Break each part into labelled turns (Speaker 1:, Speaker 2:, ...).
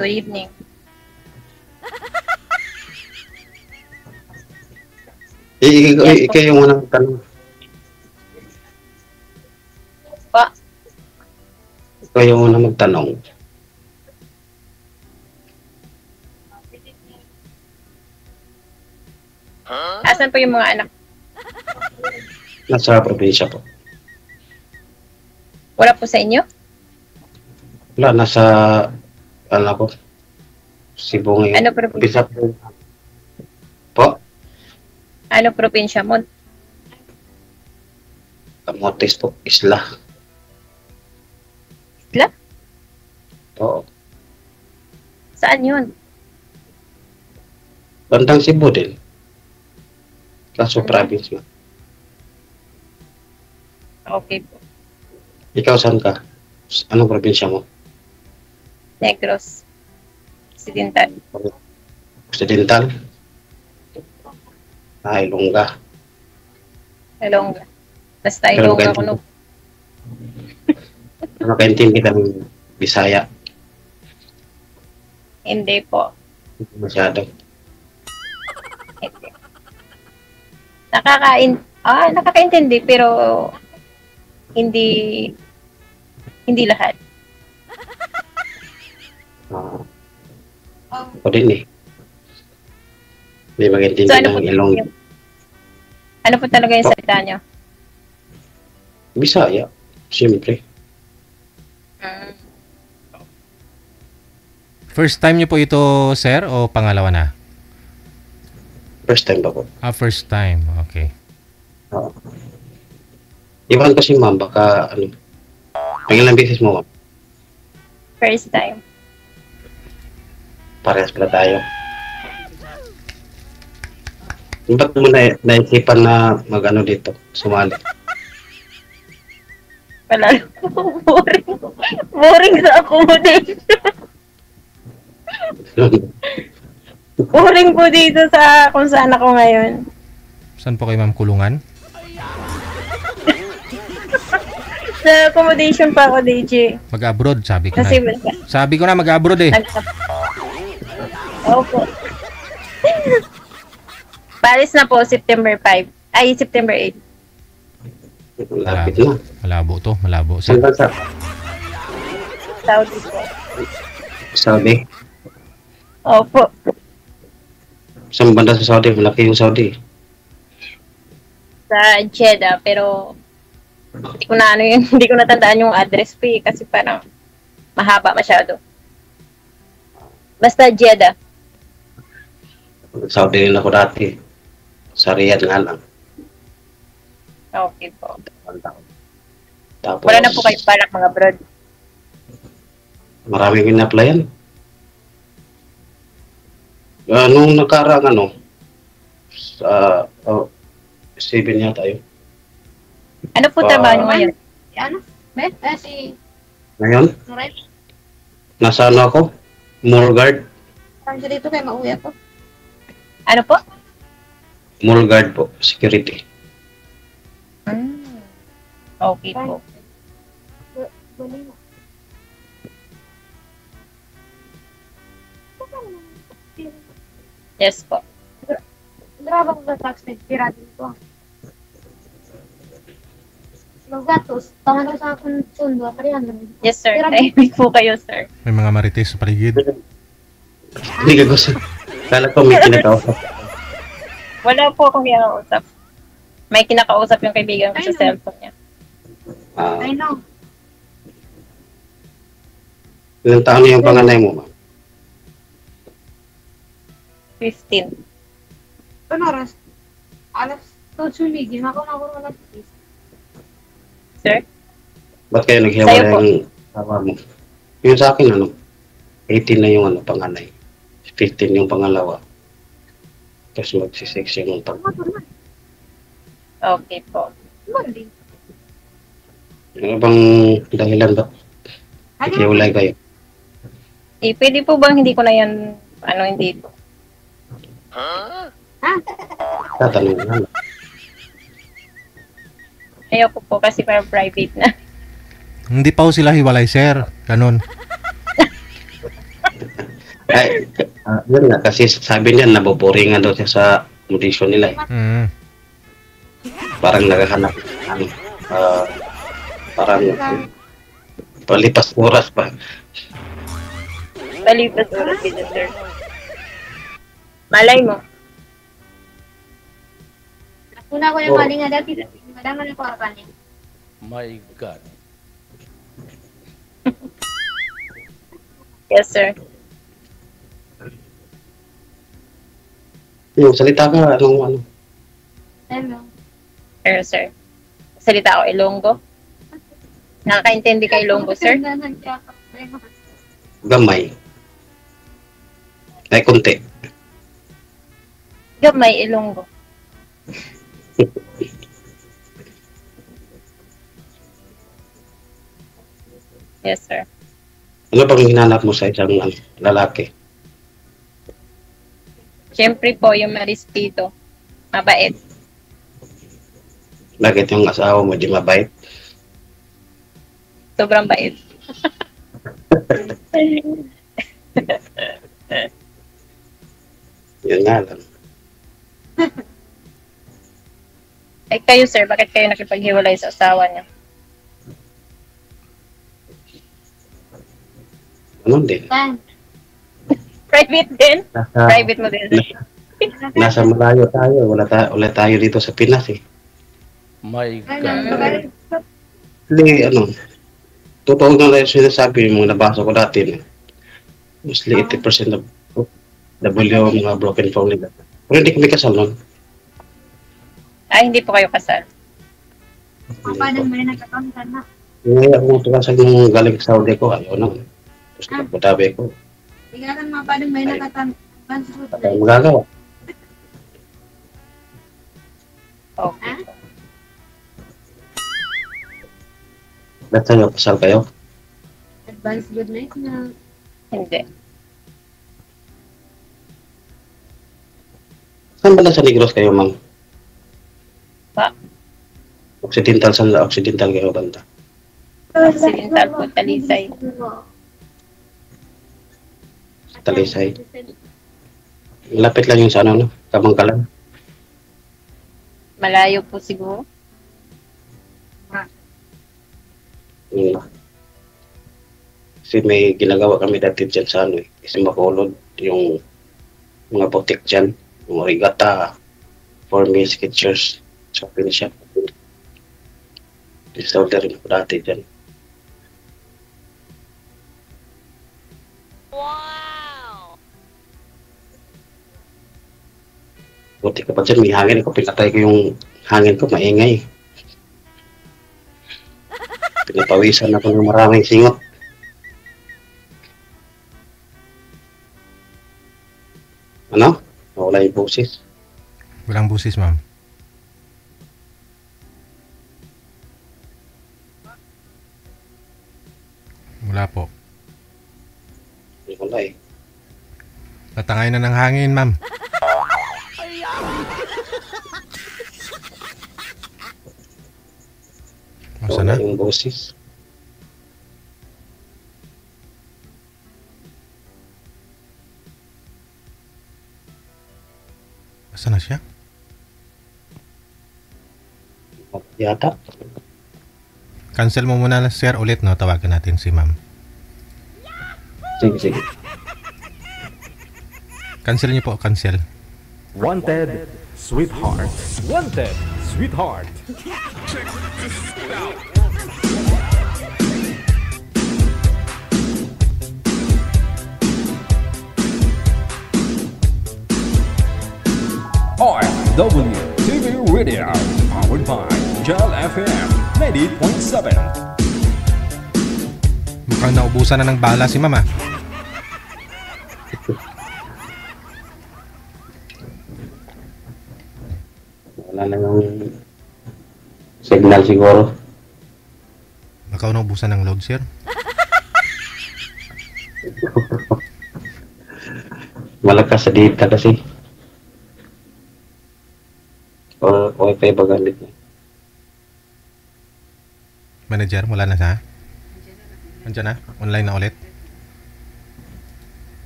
Speaker 1: Good evening. Yes po.
Speaker 2: Ikaw yung unang tanong.
Speaker 1: Po.
Speaker 2: Ikaw yung unang magtanong.
Speaker 1: Asan po yung mga anak?
Speaker 2: Nasa probinsya po.
Speaker 1: Wala po sa inyo?
Speaker 2: Wala, nasa, ano ko, Cebu ngayon.
Speaker 1: Ano probinsya?
Speaker 2: Bisa po. Po,
Speaker 1: Ano probinsya mo?
Speaker 2: Camotes po, Isla.
Speaker 1: Isla?
Speaker 2: Oo.
Speaker 1: Saan yun?
Speaker 2: Bandang Cebu din. Kaso province nga.
Speaker 1: Okay po.
Speaker 2: Ikaw saan ka? Anong probinsya mo?
Speaker 1: Negros. Occidental.
Speaker 2: Occidental? Ilongga.
Speaker 1: Ilongga. Basta
Speaker 2: Pero
Speaker 1: Ilongga ko no.
Speaker 2: Nakaintindi ka ng Bisaya.
Speaker 1: Hindi po.
Speaker 2: Hindi masyado.
Speaker 1: Hindi. Nakakaintindi pero hindi lahat.
Speaker 2: Ako din eh. Hindi mag-intindi
Speaker 1: So ano po,
Speaker 2: ng Ilongga.
Speaker 1: ano po talaga yung salita nyo?
Speaker 2: Bisaya. Siyempre.
Speaker 1: Mm.
Speaker 3: First time niyo po ito, sir, o pangalawa na?
Speaker 2: First time ba po?
Speaker 3: First time. Okay.
Speaker 2: Oo. Iwan ko si ma'am, baka ano. Pangilang beses mo, ma'am.
Speaker 1: First time.
Speaker 2: Parehas pala tayo. Ba't mo naisipan na mag-ano dito, sumali?
Speaker 1: Wala lang po. Boring. Boring sa accommodation. Boring po dito sa kung saan ako ngayon.
Speaker 3: Saan po kayo, ma'am? Kulungan?
Speaker 1: Sa accommodation pa ako, DJ.
Speaker 3: Mag-abroad, sabi ko
Speaker 1: Kasi
Speaker 3: na. Sabi ko na, mag-abroad eh.
Speaker 1: Opo. Paris na po, September 5. Ay, September 8.
Speaker 2: Lapit na.
Speaker 3: Malabo to, malabo.
Speaker 2: Saan bansa?
Speaker 1: Saudi po.
Speaker 2: Saudi.
Speaker 1: Opo.
Speaker 2: Saan banda sa Saudi? Malaki yung Saudi.
Speaker 1: Sa Jeddah, pero hindi ko na hindi ko natandaan yung address po eh, kasi parang mahaba masyado. Basta Jeddah.
Speaker 2: Saudi rin ako dati. Sa Riyadh nga lang.
Speaker 1: Okay po.
Speaker 2: Tapos,
Speaker 1: Wala na po kayo balak mga abroad.
Speaker 2: maraming in-applyan. Nung nakarang sa 7 yata yun.
Speaker 1: Ano po trabaho nyo ngayon?
Speaker 4: Ano? Si
Speaker 2: Ngayon,
Speaker 4: Noray.
Speaker 2: nasa ano ako? Mall
Speaker 4: Parang dito kayo mauwi ako.
Speaker 1: Ano po?
Speaker 2: guard po, security.
Speaker 1: Okay po. Yes po.
Speaker 4: Grabe ko sa tax na pirata dito. Magatos, tangan ko sa akong sundo, kaya
Speaker 1: Yes sir. Tahimik po kayo sir.
Speaker 3: May mga marites sa paligid.
Speaker 2: Hindi ka gusto. Kala ko may kinakausap.
Speaker 1: Wala po akong kinakausap. May kinakausap yung kaibigan ko sa cellphone niya.
Speaker 4: I know.
Speaker 2: Ilang taon na yung panganay mo, ma'am?
Speaker 1: 15.
Speaker 4: Ano oras? Alas 8 ligin ako na alas 10.
Speaker 1: Sir?
Speaker 2: Ba't kayo
Speaker 1: Sa'yo
Speaker 2: naghiwalay
Speaker 1: po.
Speaker 2: ng tawa mo? Yung sa akin, 18 na yung panganay. 15 yung pangalawa. Tapos magsisix yung
Speaker 1: Okay po.
Speaker 4: Mali.
Speaker 2: Ano bang dahilan ba? Naghiwalay kayo?
Speaker 1: Eh, pwede po bang hindi ko na yan, hindi po.
Speaker 2: Tatanong na.
Speaker 1: Ayoko po kasi para private na.
Speaker 3: Hindi pa ho sila hiwalay, sir. Ganun.
Speaker 2: Ay, yun nga, kasi sabi niya, naboboring nga daw siya sa condition nila.
Speaker 3: Mm.
Speaker 2: Parang naghahanap, ano, ah, parang palipas oras pa.
Speaker 1: Palipas oras dito, sir. Malay mo.
Speaker 4: Nakuna ko yung mali nga dati. Madama na ko kapanin.
Speaker 5: My God.
Speaker 1: Yes, sir.
Speaker 2: Yung salita ka, ano,
Speaker 4: Hello.
Speaker 1: Sir, sir. Salita ako Ilonggo. Nakakaintindi ka Ilonggo, sir?
Speaker 2: gamay. Ay, konti.
Speaker 1: Gamay Ilonggo. Yes, sir.
Speaker 2: Ano bang hinanap mo sa isang lalaki?
Speaker 1: Siyempre po, yung marispito. Mabait.
Speaker 2: Bakit yung asawa mo di mabait?
Speaker 1: Sobrang bait.
Speaker 2: Yun nga lang.
Speaker 1: Eh kayo, sir, bakit kayo nakipaghiwalay sa asawa niyo?
Speaker 2: Ano din?
Speaker 4: Pan.
Speaker 1: Private din?
Speaker 2: Nasa,
Speaker 1: Private mo din, sir.
Speaker 2: nasa malayo tayo. Wala tayo dito sa Pinas eh.
Speaker 5: My
Speaker 4: Ano,
Speaker 5: God.
Speaker 2: Hindi, totoo nga lang yung sinasabi mo, nabasa ko dati. Mostly 80% of W ang mga broken phone nila. Pero hindi kami kasal nun.
Speaker 1: Ay, hindi po kayo kasal.
Speaker 4: Papadang may nagkakamtan na.
Speaker 2: Ngayon ako tukasal nung galing sa Saudi ko, ayaw na. Tapos nagpatabi ko.
Speaker 4: Tingnan mapadang may nakatampan sa food.
Speaker 2: Ay, magagawa.
Speaker 1: Okay.
Speaker 2: Ba't sa'yo, kasal kayo?
Speaker 4: Advance good night na.
Speaker 1: Hindi.
Speaker 2: Saan ba na sa Negros kayo, ma'am?
Speaker 1: Pa?
Speaker 2: Occidental kayo banda.
Speaker 1: Occidental po, Talisay.
Speaker 2: Talisay. Lapit lang yung sa no? Kamangkalan.
Speaker 1: Malayo po siguro.
Speaker 2: Yun ba? Kasi may ginagawa kami dati dyan sa kasi Bacolod, yung mga boutique dyan, yung Rigata, For Me Sketchers, shopping shop. Disorder rin ako dati dyan. Buti ka pa dyan, may hangin ako, pinatay ko yung hangin ko, maingay. Pinapawisan ako ng maraming singot. Ano? Wala yung boses.
Speaker 3: Walang busis, ma'am. Wala po.
Speaker 2: Wala eh.
Speaker 3: Tatangay na ng hangin, ma'am. Masa na?
Speaker 2: Wala yung boses.
Speaker 3: Masa na siya?
Speaker 2: Yata.
Speaker 3: Cancel mo muna na, sir, ulit, no? Tawagan natin si ma'am.
Speaker 2: Sige, sige.
Speaker 3: Cancel niyo po, cancel.
Speaker 6: Wanted, sweetheart. Wanted, sweetheart. RW TV Radio, powered by Gel FM 90.7.
Speaker 3: Mukhang naubusan na ng bala si ma'am, ah.
Speaker 2: Wala na yung signal siguro.
Speaker 3: Baka naubusan ng load, sir.
Speaker 2: Malakas sa data kasi. Or wifi ba gamit niya?
Speaker 3: Manager, wala na siya? Andiyan na? Online na ulit?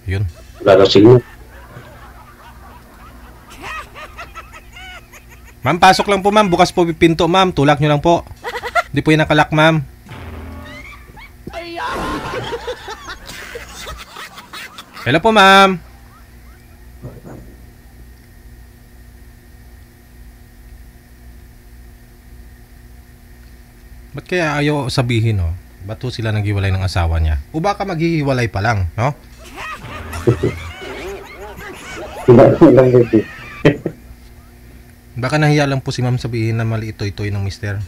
Speaker 3: Yun.
Speaker 2: Wala daw signal.
Speaker 3: Ma'am, pasok lang po ma'am. Bukas po yung pinto ma'am. Tulak nyo lang po. Hindi po yung nakalak ma'am. Hello po ma'am. Ba't kaya ayaw sabihin, no? Ba't po sila naghiwalay ng asawa niya? O baka maghihiwalay pa lang, no? Baka nahiya lang po si ma'am sabihin na mali ito-itoy ng mister.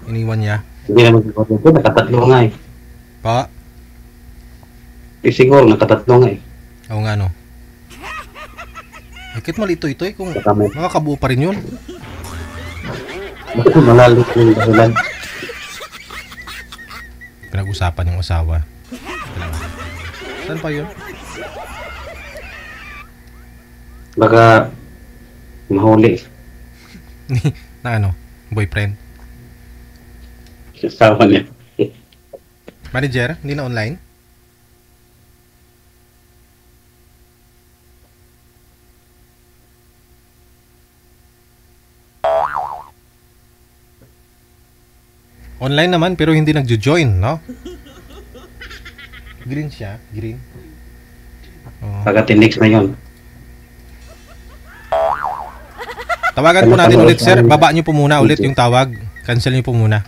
Speaker 3: Iniwan niya.
Speaker 2: Hindi naman siguro ito, nakatatlo nga eh.
Speaker 3: Pa?
Speaker 2: Siguro nakatatlo nga eh.
Speaker 3: Oo nga, no? Bakit mali ito-itoy kung
Speaker 2: Baka may
Speaker 3: makakabuo pa rin yun?
Speaker 2: baka malalit yung dahilan.
Speaker 3: Pinag-usapan yung asawa. Saan pa yun?
Speaker 2: Baka mahuli.
Speaker 3: Na ano? Boyfriend?
Speaker 2: Asawa niya.
Speaker 3: Manager? Hindi na online? Online naman pero hindi nagjo-join, no? Green siya, green. Oh.
Speaker 2: Baka tinix na yun.
Speaker 3: Tawagan po natin ulit, sir. Baba niyo po muna ulit yung tawag. Cancel niyo po muna.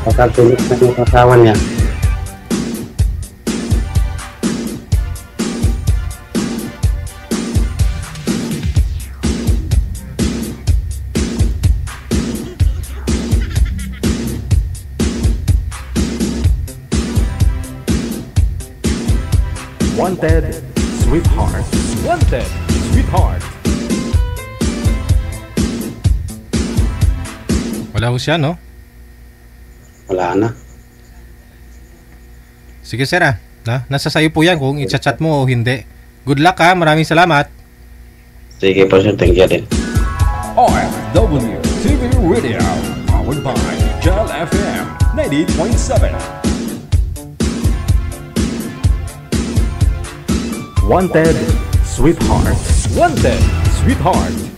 Speaker 2: Baka tinix na yung asawa niya.
Speaker 6: Wanted, Sweetheart. Wanted, Sweetheart.
Speaker 3: Wala ho siya, no?
Speaker 2: Wala na.
Speaker 3: Sige, sir, ah. Nasa sayo po yan kung i-chat mo o hindi. Good luck, ha. Maraming salamat.
Speaker 2: Sige po sir, thank you din.
Speaker 6: RFW TV Radio. Powered by Jal FM 90.7. Wanted, Sweetheart. Wanted, Sweetheart.